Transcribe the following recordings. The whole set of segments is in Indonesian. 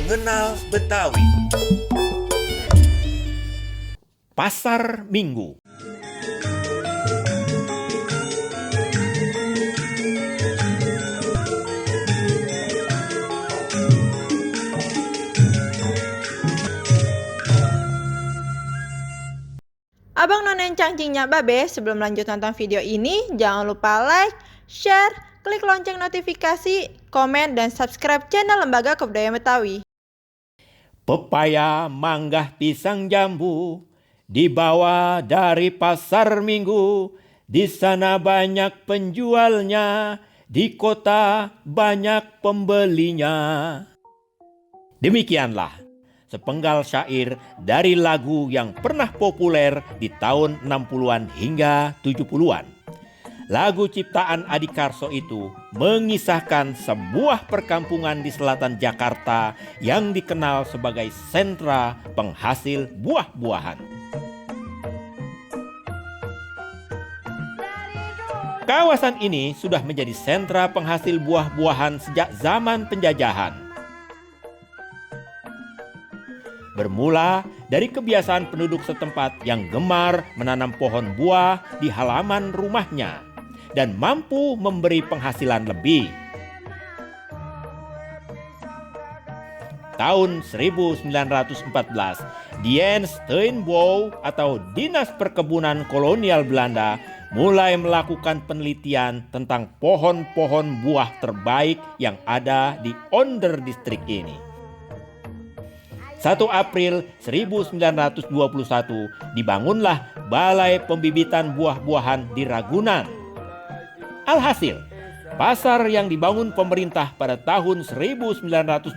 Mengenal Betawi. Pasar Minggu. Abang None Cangcingnya Babe, sebelum lanjut nonton video ini, jangan lupa like, share, klik lonceng notifikasi, komen, dan subscribe channel Lembaga Kebudayaan Betawi. Pepaya, mangga, pisang, jambu dibawa dari pasar Minggu. Di sana banyak penjualnya, di kota banyak pembelinya. Demikianlah sepenggal syair dari lagu yang pernah populer di tahun 60-an hingga 70-an. Lagu ciptaan Adi Karso itu mengisahkan sebuah perkampungan di selatan Jakarta yang dikenal sebagai sentra penghasil buah-buahan. Kawasan ini sudah menjadi sentra penghasil buah-buahan sejak zaman penjajahan. Bermula dari kebiasaan penduduk setempat yang gemar menanam pohon buah di halaman rumahnya dan mampu memberi penghasilan lebih. Tahun 1914, Dien Steenbouw atau Dinas Perkebunan Kolonial Belanda mulai melakukan penelitian tentang pohon-pohon buah terbaik yang ada di Onderdistrik ini. 1 April 1921 dibangunlah Balai Pembibitan Buah-buahan di Ragunan. Alhasil, pasar yang dibangun pemerintah pada tahun 1920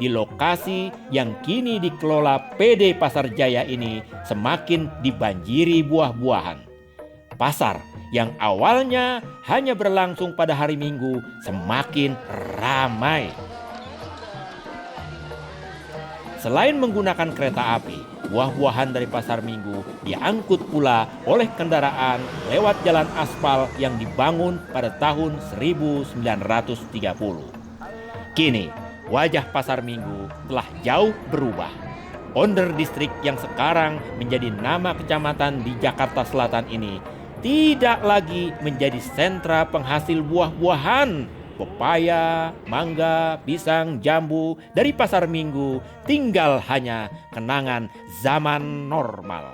di lokasi yang kini dikelola PD Pasar Jaya ini semakin dibanjiri buah-buahan. Pasar yang awalnya hanya berlangsung pada hari Minggu semakin ramai. Selain menggunakan kereta api, buah-buahan dari pasar Minggu diangkut pula oleh kendaraan lewat jalan aspal yang dibangun pada tahun 1930. Kini, wajah pasar Minggu telah jauh berubah. Onderdistrik yang sekarang menjadi nama kecamatan di Jakarta Selatan ini tidak lagi menjadi sentra penghasil buah-buahan. Pepaya, mangga, pisang, jambu dari pasar Minggu tinggal hanya kenangan zaman normal.